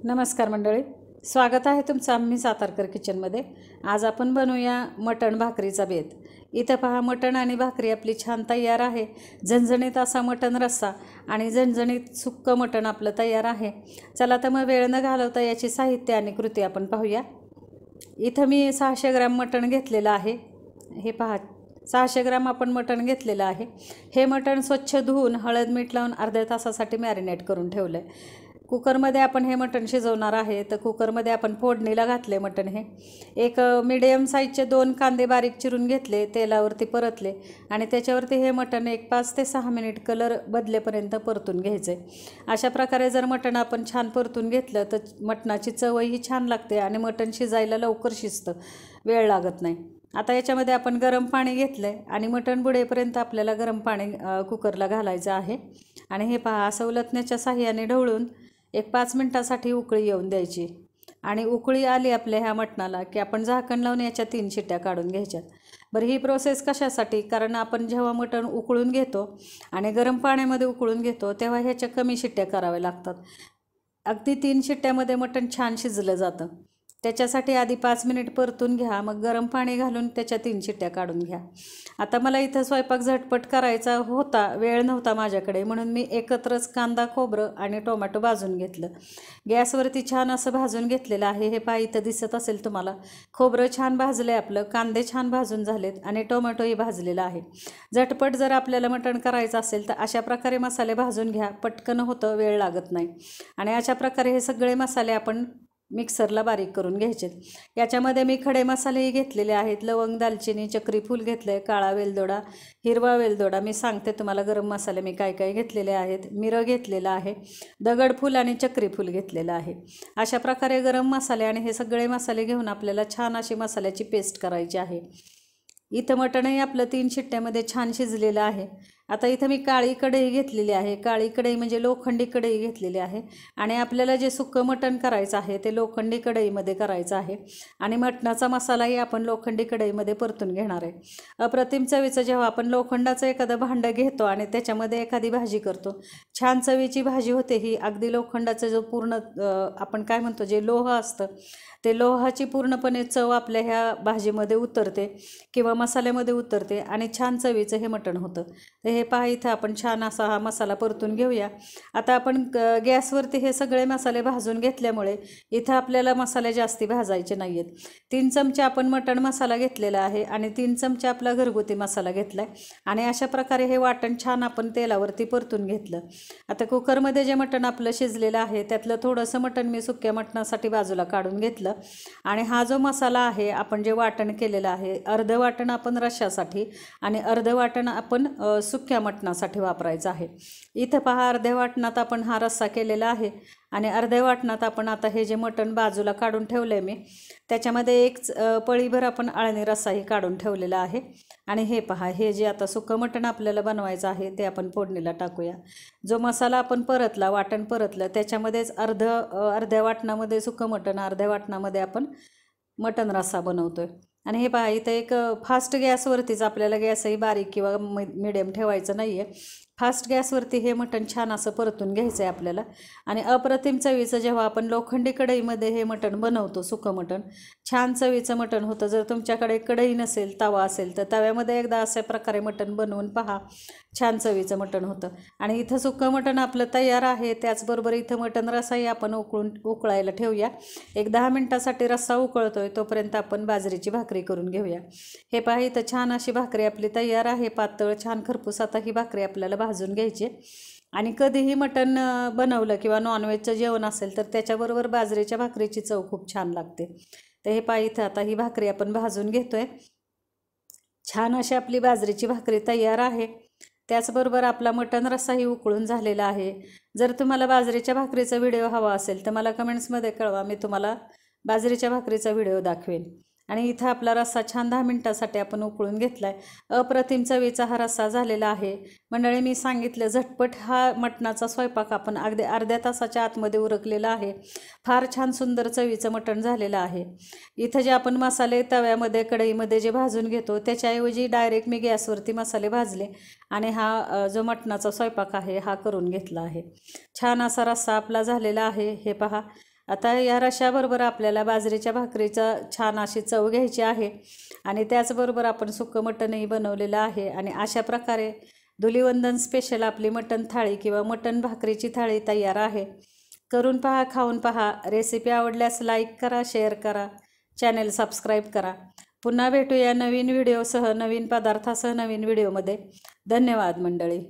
नमस्कार मंडळी, स्वागत आहे तुमचं आम्ही सातारकर किचनमध्ये। आज आपण बनवूया मटण भाकरीचा बेत। इथं पहा, मटण आणि भाकरी आपली छान तयार आहे। झणझणीत असा मटण रस्सा आणि झणझणीत सुक्क मटण आपलं तयार आहे। चला तर मग वेळ न घालवता याची साहित्य आणि कृती आपण पाहूया। इथं मी 600 ग्रॅम मटण घेतलेलं आहे। हे पहा, 600 ग्रॅम आपण मटण घेतलेलं आहे। हे मटण स्वच्छ धुवून हळद मीठ लावून अर्ध्या तासासाठी मॅरिनेट करून ठेवलं आहे। कुकरमध्ये आपण हे मटण शिजवणार आहे। तर कुकरमध्ये आपण फोडणीला घातले मटण। हे एक मीडियम साईजचे 2 कांदे बारीक चिरून घेतले, तेलावरती परतले आणि त्याच्यावरती हे मटण एक 5 ते 6 मिनिट कलर बदलेपर्यंत परतून घ्यायचे। अशा प्रकारे जर मटण आपण छान परतून घेतलं तर मटणाची चवही छान लागते आणि मटण शिजायला लवकर शिजतं, वेळ लागत नाही। आता याच्यामध्ये आपण गरम पाणी घेतलं आहे आणि मटण बुडेपर्यंत आपल्याला गरम पाणी कुकरला घालायचं आहे। आणि हे पहा, असं उलटण्याच्या साहाय्याने ढवळून एक 5 मिनिटासाठी उकळी येऊन द्यायची। आणि उकळी आली आपल्या ह्या मटणाला की आपण झाकण लावून याच्या 3 शिट्ट्या काढून घ्यायच्यात। बरं, ही प्रोसेस कशासाठी? कारण आपण जेव्हा मटण उकळून घेतो आणि गरम पाण्यामध्ये उकळून घेतो तेव्हा ह्याच्या कमी शिट्ट्या कराव्या लागतात। अगदी 3 शिट्ट्यामध्ये मटण छान शिजलं जातं। त्याच्यासाठी आधी 5 मिनिट परतून घ्या, मग गरम पाणी घालून त्याच्या 3 शिट्ट्या काढून घ्या। आता मला इथं स्वयंपाक झटपट करायचा होता, वेळ नव्हता माझ्याकडे, म्हणून मी एकत्रच कांदा, खोबरं आणि टोमॅटो भाजून घेतलं। गॅसवरती छान असं भाजून घेतलेलं आहे। हे पहा, इथं दिसत असेल तुम्हाला, खोबरं छान भाजलं आहे आपलं, कांदे छान भाजून झालेत आणि टोमॅटोही भाजलेला आहे। झटपट जर आपल्याला मटण करायचं असेल तर अशा प्रकारे मसाले भाजून घ्या, पटकन होतं, वेळ लागत नाही। आणि अशा प्रकारे हे सगळे मसाले आपण मिक्सरला बारीक करून घ्यायचे। याच्यामध्ये मी खडे मसालेही घेतलेले आहेत। लवंग, दालचिनी, चक्री फूल घेतलं आहे, काळा वेलदोडा, हिरवा वेलदोडा, मी सांगते तुम्हाला गरम मसाले मी काय काय घेतलेले आहेत। मिरं घेतलेलं आहे, दगडफूल आणि चक्री फूल घेतलेलं आहे। अशा प्रकारे गरम मसाले आणि हे सगळे मसाले घेऊन आपल्याला छान अशी मसाल्याची पेस्ट करायची आहे। इथं मटणही आपलं 3 शिट्ट्यामध्ये छान शिजलेलं आहे। आता इथं मी काळी कढई घेतलेली आहे। काळी कढई म्हणजे लोखंडी कढई घेतलेली आहे आणि आपल्याला जे सुक्कं मटण करायचं आहे ते लोखंडी कढईमध्ये करायचं आहे। आणि मटणाचा मसालाही आपण लोखंडी कढईमध्ये परतून घेणार आहे। अप्रतिम चवीचं जेव्हा आपण लोखंडाचं एखादं भांडं घेतो आणि त्याच्यामध्ये एखादी भाजी करतो, छान चवीची भाजी होते ही। अगदी लोखंडाचं जो पूर्ण आपण काय म्हणतो, जे लोह असतं ते लोहाची पूर्णपणे चव आपल्या ह्या भाजीमध्ये उतरते किंवा मसाल्यामध्ये उतरते आणि छान चवीचं हे मटण होतं। तर हे पहा, इथं आपण छान असा हा मसाला परतून घेऊया। आता आपण गॅसवरती हे सगळे मसाले भाजून घेतल्यामुळे इथं आपल्याला मसाले जास्ती भाजायचे नाही आहेत। 3 चमचे आपण मटण मसाला घेतलेला आहे आणि 3 चमचे आपला घरगुती मसाला घेतला आहे आणि अशा प्रकारे हे वाटण छान आपण तेलावरती परतून घेतलं। आता कुकरमध्ये जे मटण आपलं शिजलेलं आहे त्यातलं थोडंसं मटण मी सुक्या मटणासाठी बाजूला काढून घेतलं आणि हा जो मसाला आहे आपण जे वाटण केलेलं आहे, अर्ध वाटण आपण रश्श्यासाठी आणि अर्ध वाटण आपण सुक्या मटणासाठी वापरायचं आहे। इथं पहा, अर्ध्या वाटणात आपण हा रस्सा केलेला आहे आणि अर्ध्या वाटणात आपण आता हे जे मटण बाजूला काढून ठेवलं आहे मी त्याच्यामध्ये एक पळीभर आपण अळणी रस्साही काढून ठेवलेला आहे। आणि हे पहा, हे जे आता सुक्कं मटण आपल्याला बनवायचं आहे ते आपण फोडणीला टाकूया। जो मसाला आपण परतला, वाटण परतलं, त्याच्यामध्येच अर्ध्या वाटणामध्ये सुक्कं मटण, अर्ध्या वाटणामध्ये आपण मटण रस्सा बनवतोय। आणि हे पहा, इथं एक फास्ट गॅसवरतीच, आपल्याला गॅसही बारीक किंवा मिडियम ठेवायचं नाही आहे, फास्ट गॅसवरती हे मटण छान असं परतून घ्यायचं आहे आपल्याला। आणि अप्रतिम चवीचं जेव्हा आपण लोखंडी कढईमध्ये हे मटण बनवतो, सुकं मटण छान चवीचं मटण होतं। जर तुमच्याकडे कढई नसेल, तवा असेल तर तव्यामध्ये एकदा अशा प्रकारे मटण बनवून पहा, छान चवीचं मटण होतं। आणि इथं सुकं मटण आपलं तयार आहे। त्याचबरोबर इथं मटण रस्साही आपण उकळायला ठेवूया। एक 10 मिनिटासाठी रस्सा उकळतोय तोपर्यंत आपण बाजरीची भाकरी करून घेऊया। हे पहा, इथं छान अशी भाकरी आपली तयार आहे, पातळ छान खरपूस। आता ही भाकरी आपल्याला भाजून घ्यायची आणि कधीही मटण बनवलं किंवा नॉनव्हेजचं जेवण असेल तर त्याच्याबरोबर बाजरीच्या भाकरीची चव खूप छान लागते। तर हे पहा, इथं आता ही भाकरी आपण भाजून घेतोय। छान अशी आपली बाजरीची भाकरी तयार आहे। त्याचबरोबर आपला मटण रस्साही उकळून झालेला आहे। जर तुम्हाला बाजरीच्या भाकरीचा व्हिडिओ हवा असेल तर मला कमेंट्समध्ये कळवा, मी तुम्हाला बाजरीच्या भाकरीचा व्हिडिओ दाखवेन। आणि इथं आपला रस्सा छान 10 मिनिटासाठी आपण उकळून घेतला आहे। अप्रतिम चवीचा हा रस्सा झालेला आहे। मंडळी, मी सांगितलं झटपट हा मटणाचा स्वयंपाक आपण अगदी अर्ध्या तासाच्या आतमध्ये उरकलेला आहे। फार छान सुंदर चवीचं मटण झालेलं आहे। इथं जे आपण मसाले तव्यामध्ये, कढईमध्ये जे भाजून घेतो त्याच्याऐवजी डायरेक्ट मी गॅसवरती मसाले भाजले आणि हा जो मटणाचा स्वयंपाक आहे हा करून घेतला आहे। छान असा रस्सा आपला झालेला आहे। हे पहा, आता या रश्श्याबरोबर आपल्याला बाजरीच्या भाकरीचा छान अशी चव घ्यायची आहे आणि त्याचबरोबर आपण सुक्कं मटणही बनवलेलं आहे. आणि अशा प्रकारे धुलीवंदन स्पेशल आपली मटण थाळी किंवा मटण भाकरीची थाळी तयार आहे. करून पहा, खाऊन पहा. रेसिपी आवडल्यास लाईक करा, शेअर करा, चॅनेल सबस्क्राईब करा. पुन्हा भेटूया नवीन व्हिडिओसह, नवीन पदार्थासह, नवीन व्हिडिओमध्ये. धन्यवाद मंडळी.